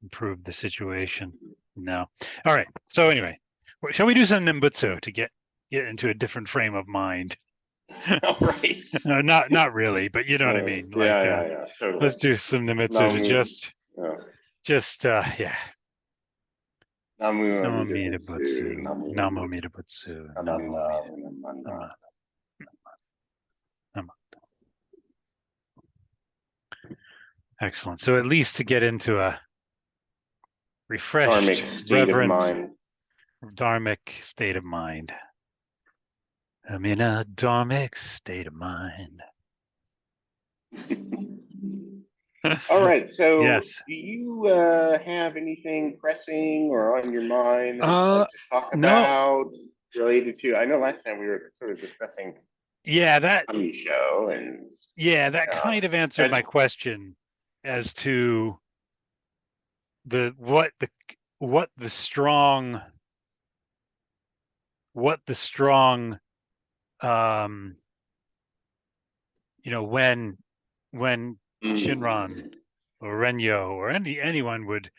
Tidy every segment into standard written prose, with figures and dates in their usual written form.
improve the situation. No. All right. So anyway, shall we do some Nimbutsu to get into a different frame of mind? All right. Not really, but you know what I mean. Like, Yeah, totally. let's do some Nimbutsu to Namu, yeah. Namu Namo Amida Amida Butsu, Butsu. Namu Namo Amida Butsu. Namo Ananda, Amida. Namanda. Nama. Excellent. So at least to get into a refreshed, Dharmic state of reverent, mind. dharmic state of mind. I'm in a dharmic state of mind. All right. So, Yes. do you have anything pressing or on your mind that you'd Uh, like to talk no. about related to? I know last time we were sort of discussing Yeah, the show, and that kind of answered as my question as to what the strong um when Shinran or Renyo or anyone would,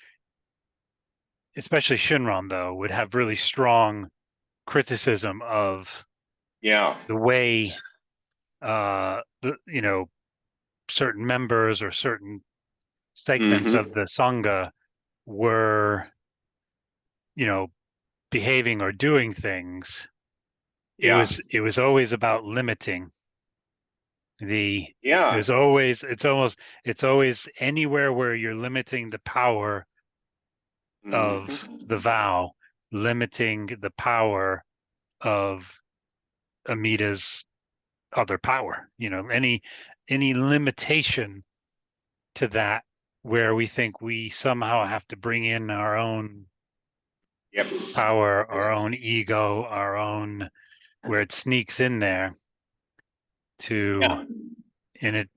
especially Shinran though, would have really strong criticism of yeah, the way certain members or certain segments of mm-hmm. the Sangha were, behaving or doing things. Yeah, It was always about limiting the yeah, it's always anywhere where you're limiting the power of the mm-hmm. vow, limiting the power of Amida's other power. Any limitation to that where we think we somehow have to bring in our own Yep. power, our own ego, our own, where it sneaks in there to Yeah. and it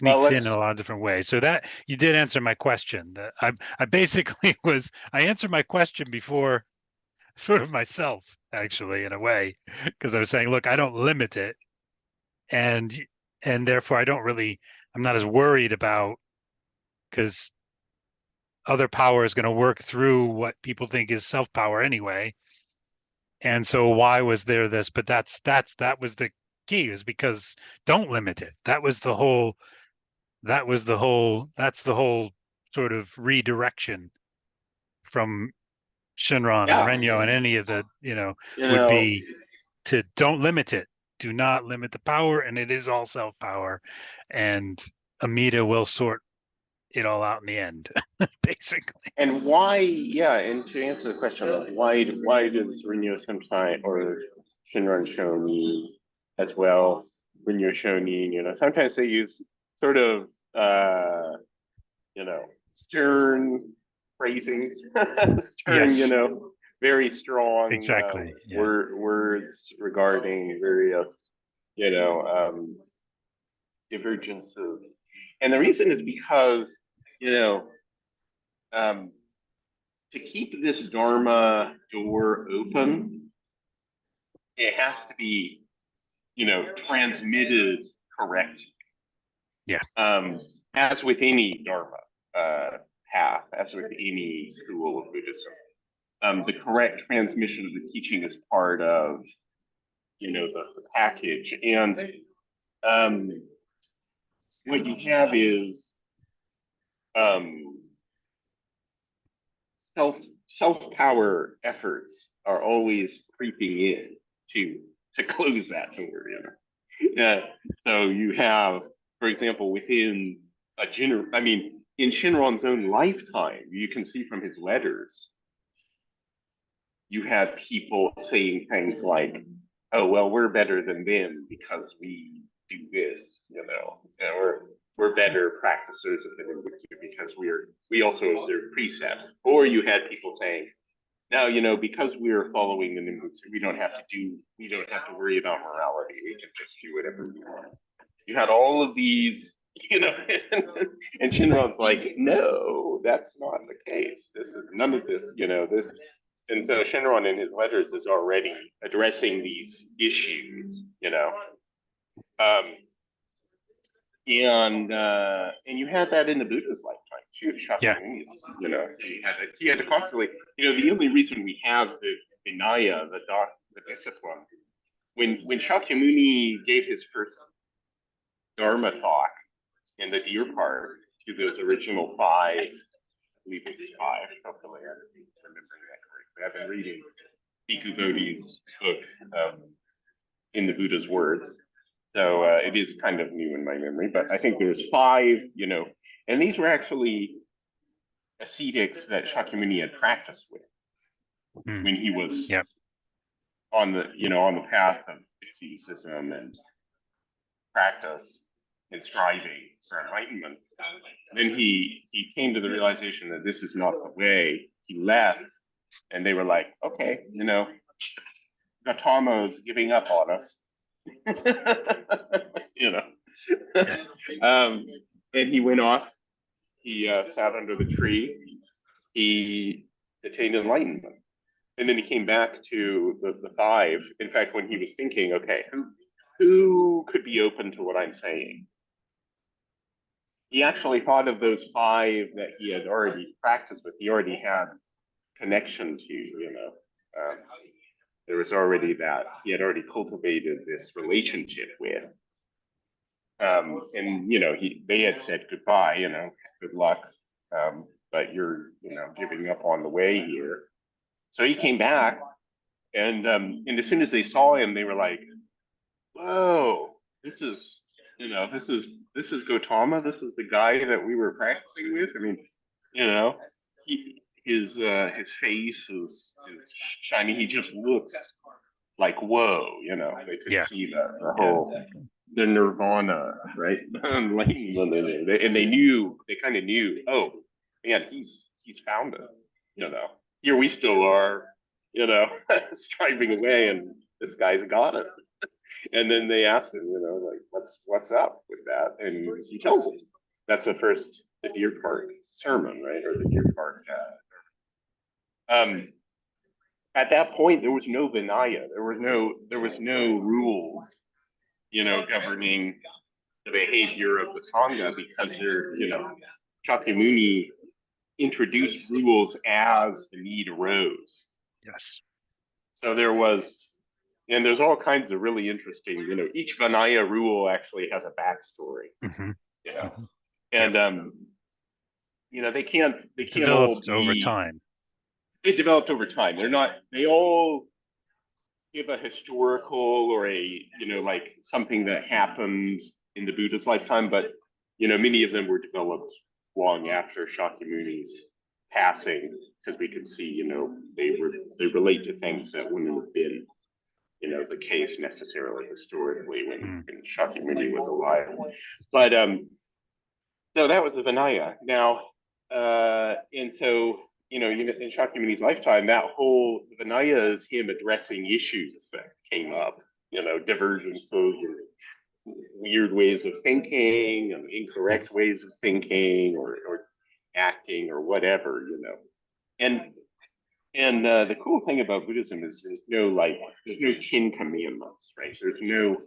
Well, sneaks in a lot of different ways. So that you did answer my question. That I basically I answered my question before sort of myself, actually, in a way, because I was saying, look, I don't limit it, and therefore I'm not as worried about, because other power is going to work through what people think is self power anyway. And so why was there this? But that was the key, is because don't limit it. That's the whole sort of redirection from Shinran and yeah, Renyo and any of the, you would know, be to don't limit it. Do not limit the power, and it is all self power. And Amida will sort it all out in the end, basically. and why? Yeah, and to answer the question, of why does Rinyo Senpai or Shinran Shoni as well, Rinyo Shoni, sometimes they use sort of stern phrasing, stern, Yes, very strong exactly. Yeah. words regarding various, you know, um, divergences. And the reason is because, you know, um, to keep this Dharma door open, it has to be, transmitted correctly. Yeah. As with any Dharma path, as with any school of Buddhism, the correct transmission of the teaching is part of, the package. And um, what you have is um, self power efforts are always creeping in to close that door. So you have, for example, within in Shinron's own lifetime, you can see from his letters, you had people saying things like, "Oh well, we're better than them because we do this," and we're better practitioners of the Nimbutsu because we also observe precepts. Or you had people saying, "Now, because we're following the Nimbutsu, we don't have to worry about morality. We can just do whatever we want." You had all of these, and Shinron's like, "No, that's not the case. This is none of this, this." And so Shinron in his letters is already addressing these issues, um, and you had that in the Buddha's lifetime Yeah. Shakyamunis. He had to constantly. The only reason we have the Vinaya, the discipline, when Shakyamuni gave his first Dharma talk in the Deer Park to those original five, I believe it was five, hopefully I'm remembering that correctly. I've been reading Bhikkhu Bodhi's book, In the Buddha's Words. So it is kind of new in my memory, but I think there's five, and these were actually ascetics that Shakyamuni had practiced with when he was on the path of asceticism and practice and striving for enlightenment. Then he came to the realization that this is not the way. He left, and they were like, okay, Gautama's giving up on us. And he went off. He sat under the tree. He attained enlightenment. And then he came back to the five. In fact, when he was thinking, okay, who could be open to what I'm saying? He actually thought of those five that he had already practiced with. He already had connection to, there was already that he had already cultivated this relationship with. And they had said goodbye, good luck, but you're giving up on the way here. So he came back, and as soon as they saw him, they were like, whoa, this is Gautama. This is the guy that we were practicing with. I mean, his face is shiny. He just looks like whoa. They could see the whole the nirvana, right? And they kind of knew. Oh, man, he's found it. Here we still are. Striving away, and this guy's got it. And then they asked him, like, what's up with that? And he tells them. That's the Deer Park sermon, right? Or the Deer Park. At that point, there was no Vinaya. There was no rules, governing the behavior of the Sangha, because Shakyamuni introduced rules as the need arose. Yes. So there's all kinds of really interesting, each Vinaya rule actually has a backstory, and they can't all developed over time. They developed over time. They all give a historical or like something that happened in the Buddha's lifetime, but many of them were developed long after Shakyamuni's passing, because we can see, they relate to things that wouldn't have been the case necessarily historically when Shakyamuni was alive. But so that was the Vinaya. Now, and so in Shakyamuni's lifetime, that whole Vinaya is him addressing issues that came up, divergences and weird ways of thinking and incorrect ways of thinking or acting or whatever, and the cool thing about Buddhism is there's no 10 commandments, right? There's no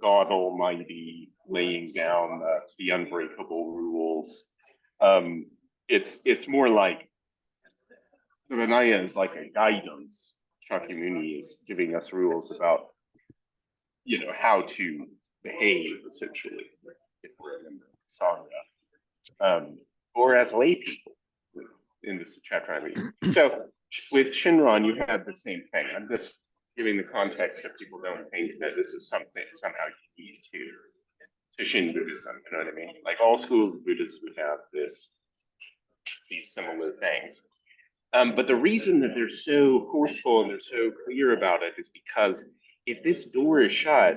God Almighty laying down the unbreakable rules. It's more like the Vinaya is like a guidance. Shakyamuni is giving us rules about how to behave, essentially, if we're in the Sangha, or as lay people in this chapter I'm reading. So with Shinran, you have the same thing. I'm just giving the context so people don't think that this is something somehow unique to Shin Buddhism. You know what I mean? Like all schools of Buddhism would have these similar things. But the reason that they're so forceful and they're so clear about it is because if this door is shut,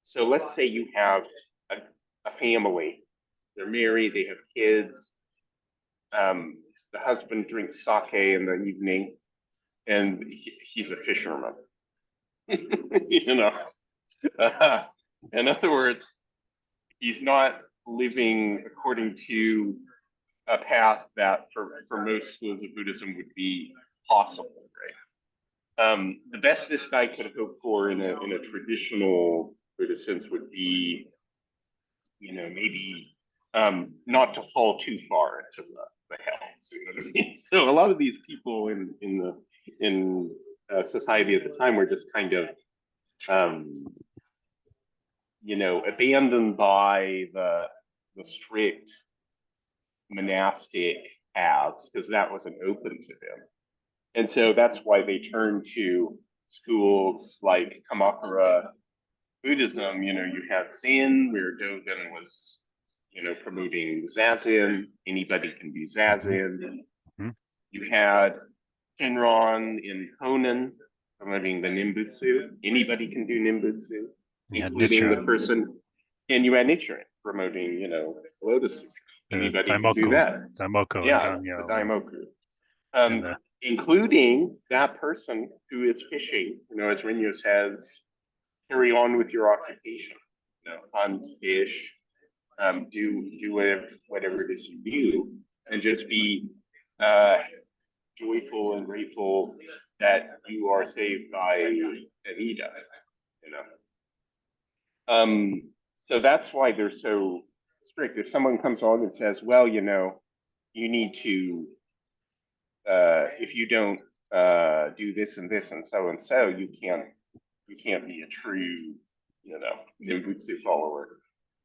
so let's say you have a family, they're married, they have kids, the husband drinks sake in the evening, and he's a fisherman. In other words, he's not living according to a path that for most schools of Buddhism would be possible, right? The best this guy could hope for in a traditional Buddhist sense would be maybe not to fall too far into the hells. You know what I mean? So a lot of these people in society at the time were just kind of abandoned by the strict monastic paths because that wasn't open to them. And so that's why they turned to schools like Kamakura Buddhism. You had Zen, where Dogen was, promoting Zazen. Anybody can do Zazen. Mm-hmm. You had Shinron in Honen promoting the Nimbutsu. Anybody can do Nimbutsu, including the person. And you had Nichiren promoting, Lotus Sutra. Anybody can do that. Daimoku, yeah, and the Daimoku. Including that person who is fishing, as Rinyo says, carry on with your occupation, hunt, fish, do whatever it is you do, and just be joyful and grateful that you are saved by Amida, So that's why they're so strict. If someone comes along and says, well, you need to, if you don't do this and this and so, you can't be a true, Nimbutsu follower.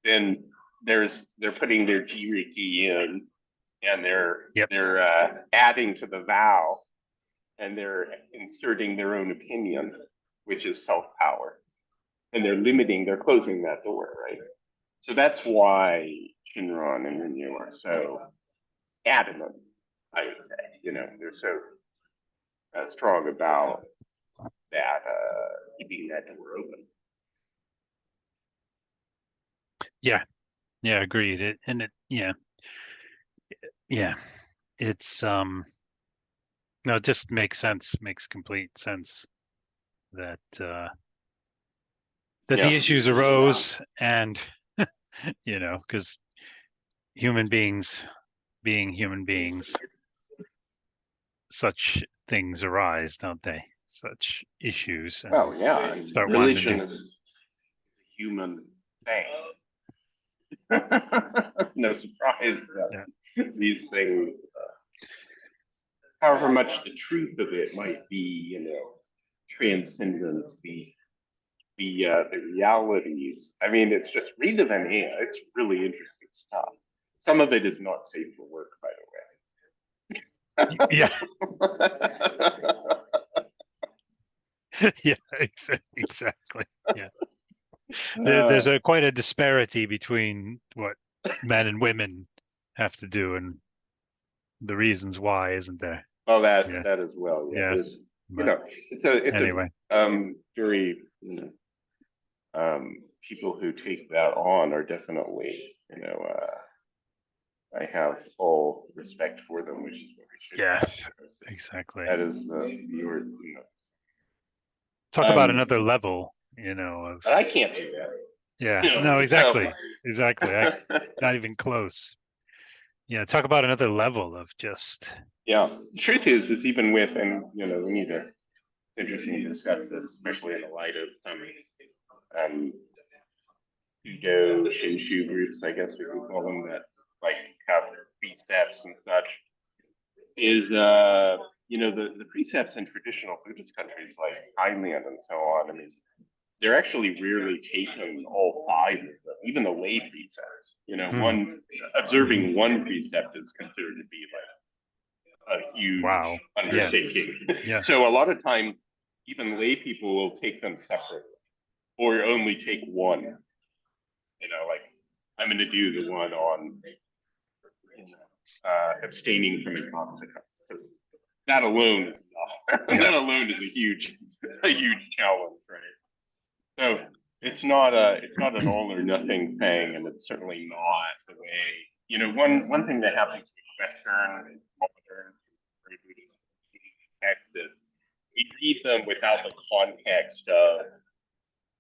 Then they're putting their jiriki in, and they're adding to the vow, and they're inserting their own opinion, which is self-power, and they're closing that door, right? So that's why Shinron and Rinyo are so adamant, I would say. They're so strong about that, keeping that door open. Yeah, agreed. It's no, it just makes complete sense that the issues arose, and because human beings being human beings, such things arise, don't they? Such issues. Well, yeah, and religion is a human thing. No surprise that these things, however much the truth of it might be, transcendent the realities. I mean, it's just read the Veneer. It's really interesting stuff. Some of it is not safe for work, by the way. Yeah. Yeah, exactly. Yeah. There's quite a disparity between what men and women have to do and the reasons why, isn't there? Oh, that as well. Yeah. There's, it's anyway. Very, people who take that on are definitely, I have full respect for them, which is what we should. Yeah, exactly. That is your, talk about another level, of. But I can't do that. Yeah, no, exactly. Not even close. Yeah, talk about another level of just. Yeah, the truth is even with, and we need to. It's interesting to discuss this, especially in the light of some Judo Shinshu groups, I guess we could call them, that like have precepts and such. Is the precepts in traditional Buddhist countries like Thailand and so on. I mean, they're actually rarely taken all 5 of them, even the lay precepts. One observing one precept is considered to be like a huge undertaking. Yeah. So a lot of times, even lay people will take them separately, or only take one. Like I'm going to do the one on abstaining from intoxicants, because that alone is that alone is a huge challenge, right? So it's not an all or nothing thing, and it's certainly not the way. One thing that happens with Western and modern texts is we read them without the context of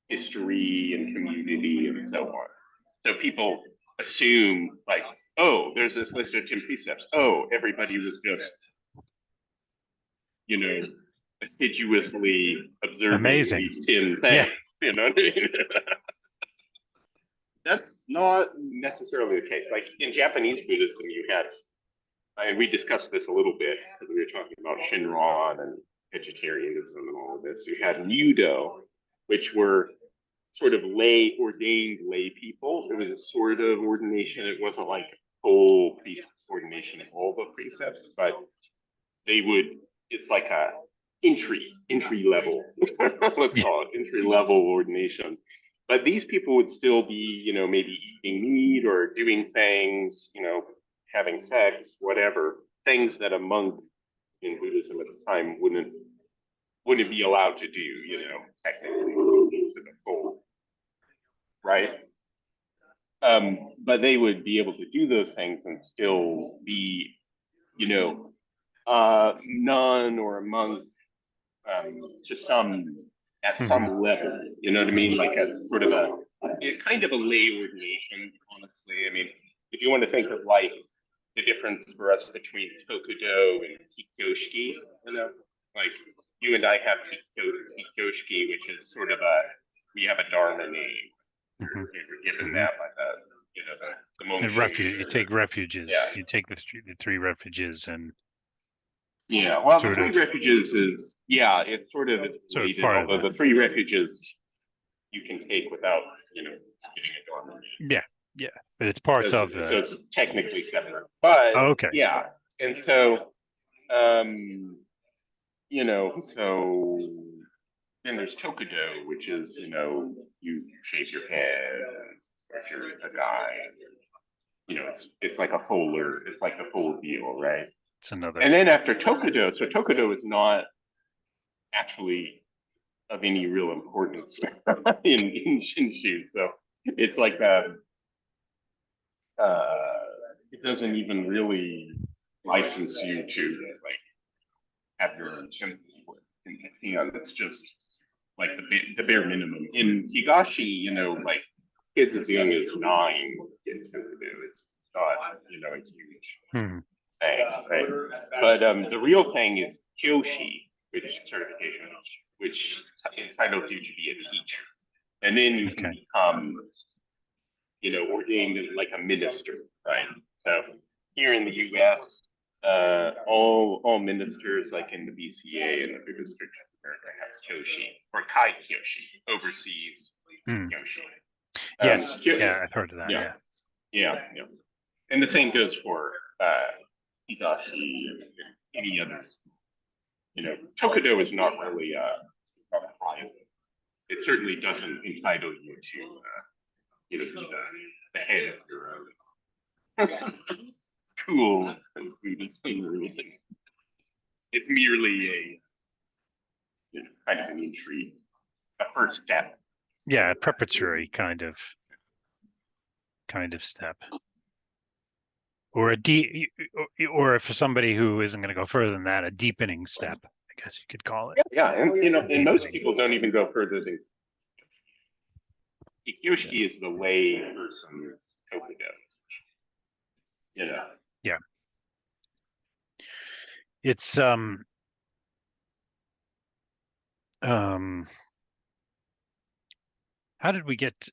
history and community and so on. So people assume like, oh, there's this list of 10 precepts. Oh, everybody was just, assiduously observing these 10 things. Yeah. that's not necessarily the case. Like in Japanese Buddhism, you had, and we discussed this a little bit because we were talking about Shinran and vegetarianism and all of this. You had Mudo, which were sort of ordained lay people. It was a sort of ordination. It wasn't like full ordination of all the precepts, but they would, it's like a entry level, let's call it entry level ordination. But these people would still be, maybe eating meat or doing things, having sex, whatever, things that a monk in Buddhism at the time wouldn't be allowed to do, technically to the full, right? But they would be able to do those things and still be, nun or a monk to at some level. You know what I mean? Like a sort of kind of a lay ordination, honestly. I mean, if you want to think of like the difference for us between Tokudo and Kikyoshiki, like you and I have Kikyoshiki, which is sort of we have a Dharma name. You're given that by the monks. You take refuges. Yeah. You take the three refuges and. Yeah, well, the three refuges is, it's sort of related, although the three refuges you can take without, getting a dorm. Yeah, but it's parts of the... So it's technically separate. But, okay. Yeah, and so, so then there's Tokudo, which is, you shave your head, or you're a guy, it's like it's like the full deal, right? Another. And then after Tokudo, so Tokudo is not actually of any real importance in Shinshu. So it's like it doesn't even really license you to like have your own temple in Japan. It's just like the bare minimum. In Higashi, like kids as young as 9 get Tokudo. It's not, a huge thing, right? But the real thing is Kyoshi, which is certification, which entitles you to be a teacher. And then you can become, ordained as like a minister, right? So here in the US, all ministers, like in the BCA and the Buddhist Church of America, have Kyoshi or Kai Kyoshi, overseas Kyoshi. Yes, I've heard of that. Yeah. And the same goes for Higashi and any others. Tokudo is not really private. It certainly doesn't entitle you to, be the head of your own school and Buddhist thing or anything. It's merely a kind of an entry, a first step. Yeah, a preparatory kind of step. Or or for somebody who isn't going to go further than that, a deepening step, I guess you could call it. Yeah, and most people don't even go further than Kyoshi is the lay person's Tokudo. Yeah. It's how did we get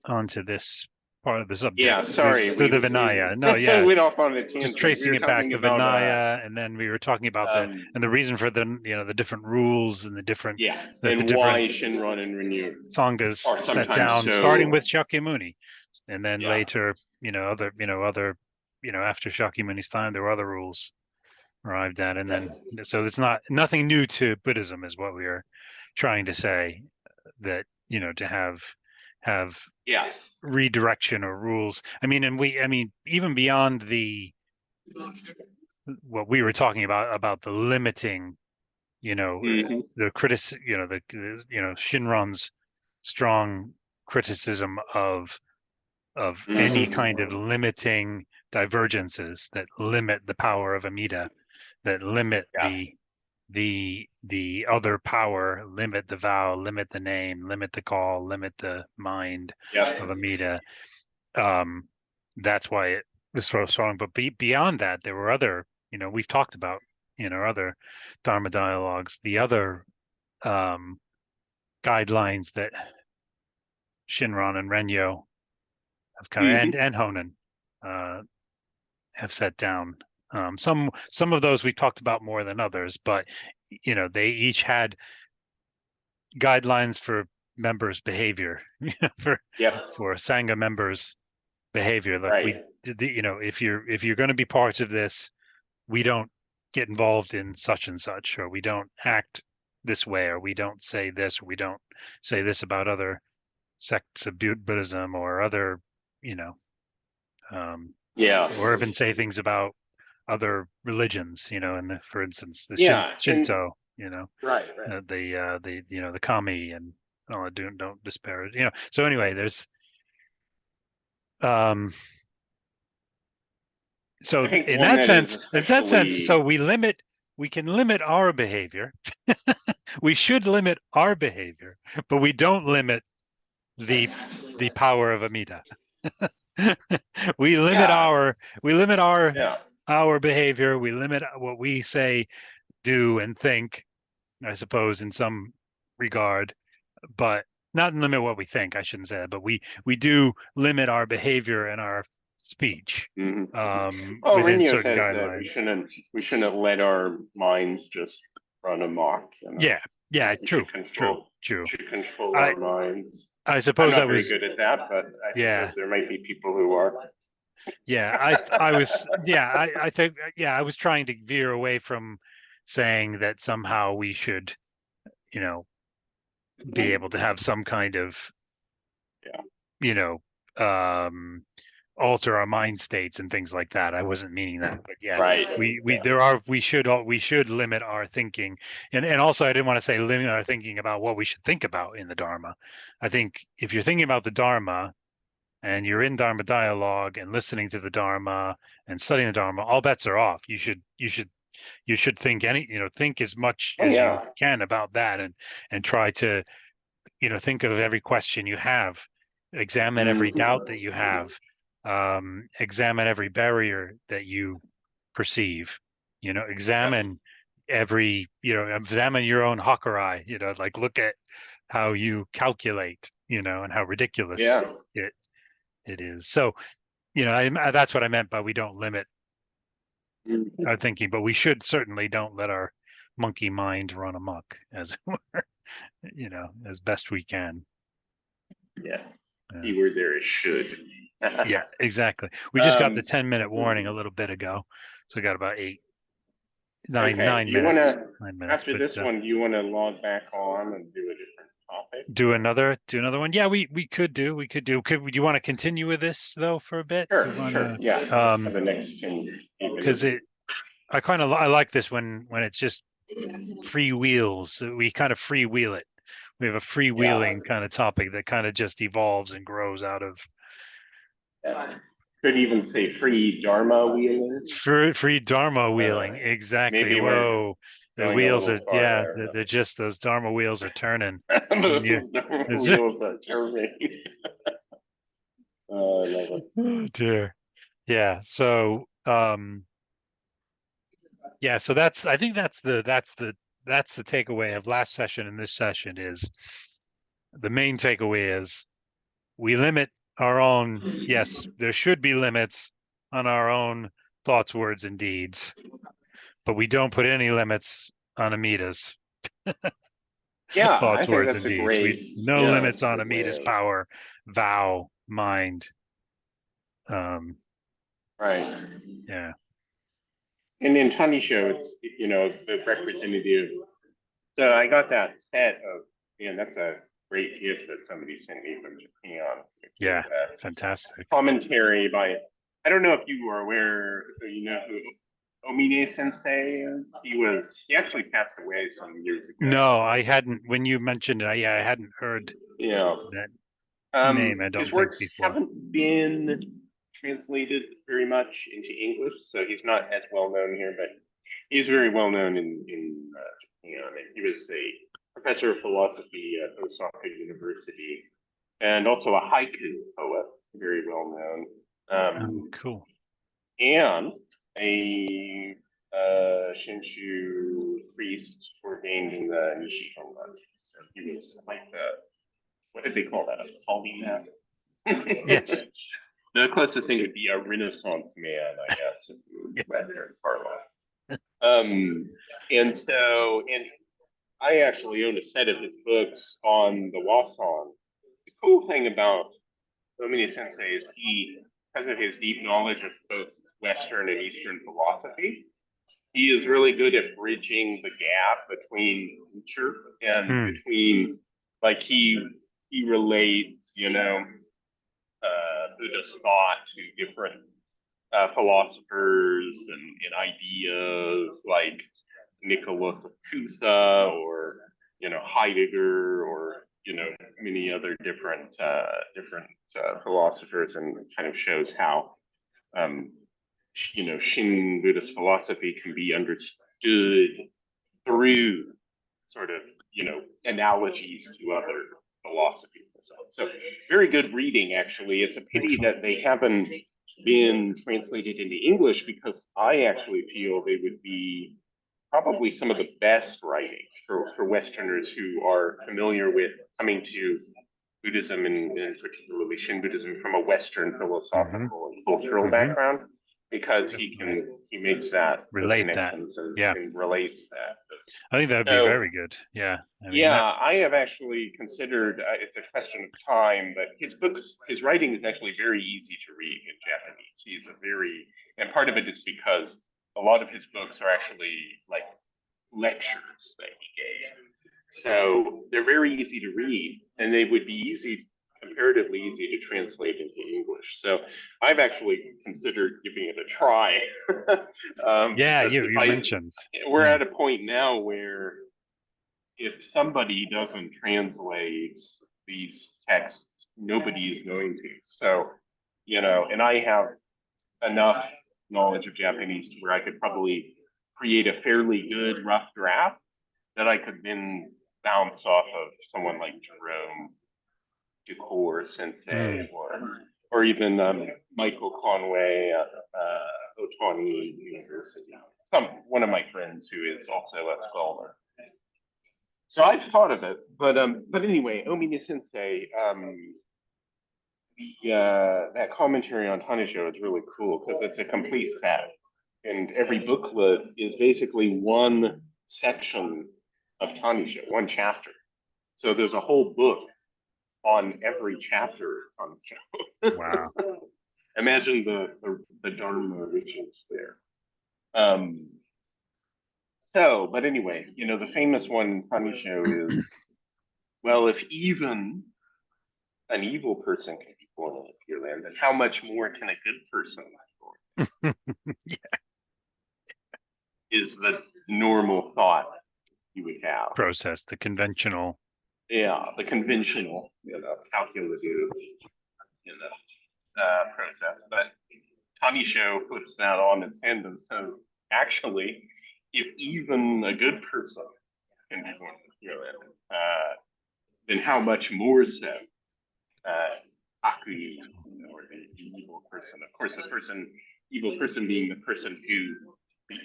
onto this part of the subject? Yeah, sorry. The Vinaya. No, yeah. We went off on a tangent. Just tracing it back to Vinaya, and then we were talking about and the reason for the different rules and the different and why Shinran and Renew Sanghas set down, starting with Shakyamuni, and then later, other after Shakyamuni's time, there were other rules arrived at, and then so it's nothing new to Buddhism, is what we are trying to say. That to have redirection or rules. I mean, even beyond what we were talking about the limiting, the Shinran's strong criticism of any kind of limiting divergences that limit the power of Amida, that limit the other power, limit the vow, limit the name, limit the call, limit the mind of Amida. That's why it was so strong. But beyond that, there were other, we've talked about, other Dharma dialogues, the other guidelines that Shinron and Renyo have kind of, and Honen have set down. Some of those we talked about more than others, but they each had guidelines for members' behavior, for Yep. for Sangha members' behavior. Like Right. if you're going to be part of this, we don't get involved in such and such, or we don't act this way, or we don't say this, or we don't say this about other sects of Buddhism or other, Yeah. or even say things about other religions, and for instance, the Yeah. And Shinto, right. the kami and don't disparage, So anyway, there's so I think in one that that is sense, so especially we can limit our behavior. We should limit our behavior, but we don't limit the power of Amida. we limit yeah. our we limit Yeah. our behavior. We limit what we say, do, and think, I suppose, in some regard, but not limit what we think. I shouldn't say that, but we do limit our behavior and our speech Hmm. Well, within Renyo certain says that guidelines. we shouldn't let our minds just run amok. Yeah, yeah, We true, true. should control I our minds. I I'm suppose I not very was, good at that, but I yeah, suppose there might be people who are. yeah. I was, yeah. I think, yeah. I was trying to veer away from saying that somehow we should, you know, be able to have some kind of, Yeah. you know, um, alter our mind states and things like that. I wasn't meaning that, but yeah, Right. we Yeah. there are we should limit our thinking, and also I didn't want to say limit our thinking about what we should think about in the Dharma. I think if you're thinking about the Dharma and you're in Dharma dialogue and listening to the Dharma and studying the Dharma, all bets are off. You should think think as much Oh as you yeah. can about that, and try to think of every question you have, examine every doubt Hmm. that you have, examine every barrier that you perceive, Yeah. examine your own hakurai, like look at how you calculate, and how ridiculous Yeah. it is. So, that's what I meant by we don't limit Mhm. our thinking, but we should certainly don't let our monkey mind run amok, as as best we can. Yeah. Yeah. Keyword there is should. Yeah, exactly. We just got the um, 10-minute warning a little bit ago. So we got about okay. nine Do you want minutes, to, 9 minutes, after but this one, do you want to log back on and do a different topic? do another one. Yeah, we could do. Do you want to continue with this though for a bit? Do Sure. you want Sure. to, Yeah. For the next 10 because minutes. I like this when it's just free wheels. We kind of freewheel it. We have a Yeah. freewheeling kind of topic that kind of just evolves and grows out of Could even say free Dharma wheeling. free Dharma Uh, wheeling. Exactly. maybe we're Whoa. The going a wheels little are, far yeah, there. they're just, those Dharma wheels are turning. And you, The Dharma wheels are turning. I love it. oh dear. Yeah. So, yeah, so I think that's the takeaway of last session and this session is the main takeaway is we limit our own, yes, there should be limits on our own thoughts, words, and deeds, but we don't put any limits on Amida's Yeah, I thoughts, think words, that's and a deeds. We great, no yeah, limits that's a on good way Amida's of, power, vow, mind. Um, right. yeah, And in Tani show, it's, the representative. So I got that set of, that's a great gift that somebody sent me from Japan, which is yeah, fantastic. commentary by, I don't know if you are aware, you know who Omine Sensei is. He actually passed away some years ago. No, I hadn't. When you mentioned it, I hadn't heard Yeah. that name. I His don't think works before. haven't been translated very much into English, so he's not as well known here, but he's very well known in Japan. And he was a professor of philosophy at Osaka University, and also a haiku poet, very well known, Oh, cool. and a Shinshu priest ordained in the Nishi Hongan. So he was like the what did they call that? A polymath? Yes. The closest thing would be a Renaissance man, I guess, if you Yeah. read their Carlyle. And I actually own a set of his books on the Wasan. The cool thing about Omni Sensei is he, because of his deep knowledge of both Western and Eastern philosophy, he is really good at bridging the gap between culture and between, like, he relates, Buddhist thought to different philosophers and ideas like Nicholas of Cusa or Heidegger or many other different philosophers, and kind of shows how Shin Buddhist philosophy can be understood through sort of analogies to other philosophies and so on. So very good reading, actually. It's a pity that they haven't been translated into English, because I actually feel they would be probably some of the best writing for Westerners who are familiar with coming to Buddhism, and particularly Shin Buddhism, from a Western philosophical and cultural background, because he makes those connections and relates that. I think that would be very good. Yeah. I mean, I have actually considered, it's a question of time, but his writing is actually very easy to read in Japanese. And part of it is because a lot of his books are actually like lectures that he gave. So they're very easy to read, and they would be comparatively easy to translate into English. So I've actually considered giving it a try. you mentioned. We're at a point now where if somebody doesn't translate these texts, nobody is going to. So, and I have enough knowledge of Japanese to where I could probably create a fairly good rough draft that I could then bounce off of someone like Jerome Ducour Sensei, or even Michael Conway at Otani University. One of my friends who is also a scholar. So I've thought of it, but anyway, Omni Sensei, that commentary on Tanisho is really cool because it's a complete set, and every booklet is basically one section of Tanisho, one chapter. So there's a whole book on every chapter of Tanisho. Wow. Imagine the Dharma riches there. But anyway, the famous one Tanisho is, well, if even an evil person can be born in the Pure Land, then how much more can a good person be born? Is the normal thought you would have. Process, the conventional. Yeah, the conventional, calculative, process. But Tanisho puts that on its head and says, actually, if even a good person can be born in the Pure Land, then how much more so Akui, or the evil person. Of course, evil person being the person who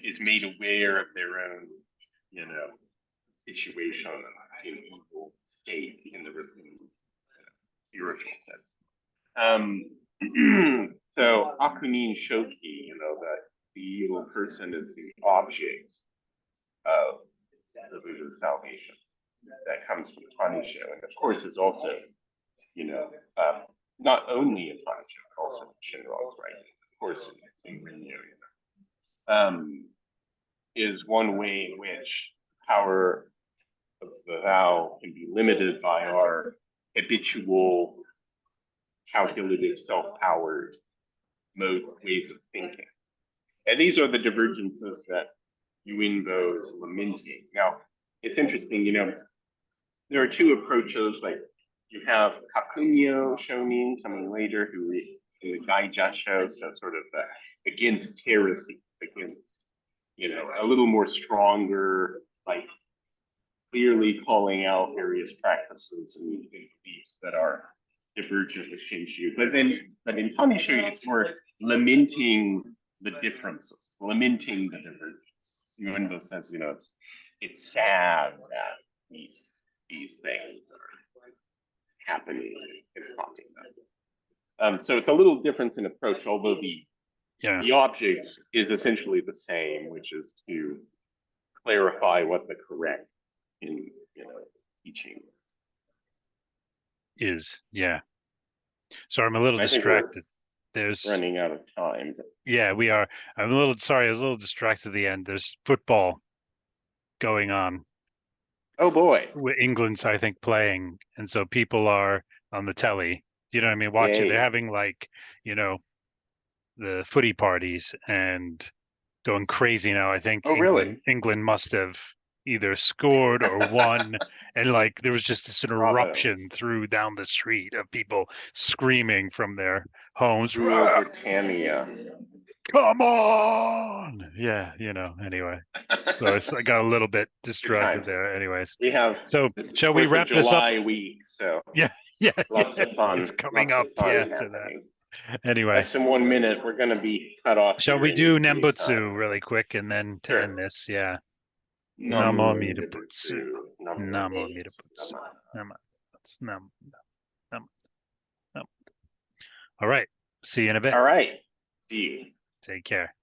is made aware of their own, situation in evil state in the spiritual sense. So Akunin Shoki, that the evil person is the object of the Buddha's salvation that comes from Tanisho, and of course is also, not only in Tanisho, but also in Shinran's writing, of course in Rinyo, is one way in which power of the Tao can be limited by our habitual, calculative, self-powered ways of thinking. And these are the divergences that Yuinbo is lamenting. Now, it's interesting, there are two approaches, like you have Kakunyo Shonin coming later, who in the Gaijasho, so sort of against heresy, against, a little more stronger, like clearly calling out various practices and beliefs that are divergent with Shinshu. But in Tanisho, it's more lamenting the differences, lamenting the divergences. Yuendo says, it's sad that these things are happening and talking about it. So it's a little different in approach, although the object is essentially the same, which is to clarify what the correct in teaching is. Yeah. So I'm a little I think we're distracted. There's running out of time. Yeah, we are. I'm a little sorry. I was a little distracted at the end. There's football going on. Oh boy. England's, I think, playing, and so people are on the telly. Do you know what I mean? Watching. They're Yay. having like, the footy parties and going crazy now. I think Oh really? England must have either scored or won, and like there was just this Bravo. eruption down the street of people screaming from their homes. Rule Britannia. Come on! Yeah, anyway. So I got a little bit Good distracted times. there. Anyways, We have so shall we 4th of wrap this up? July week, so Yeah, yeah, lots yeah. of fun. It's coming Lots up, of fun to that. happening. Anyway, Less than 1 minute, we're going to be cut off. shall we here do any Nembutsu time. really quick and then to Sure. end this? Yeah. Namo Namo Amida Butsu. Butsu. Namo Amida Butsu. Namo. Namo. Namo. Namo. All right. See you in a bit. All right. See you. Take care.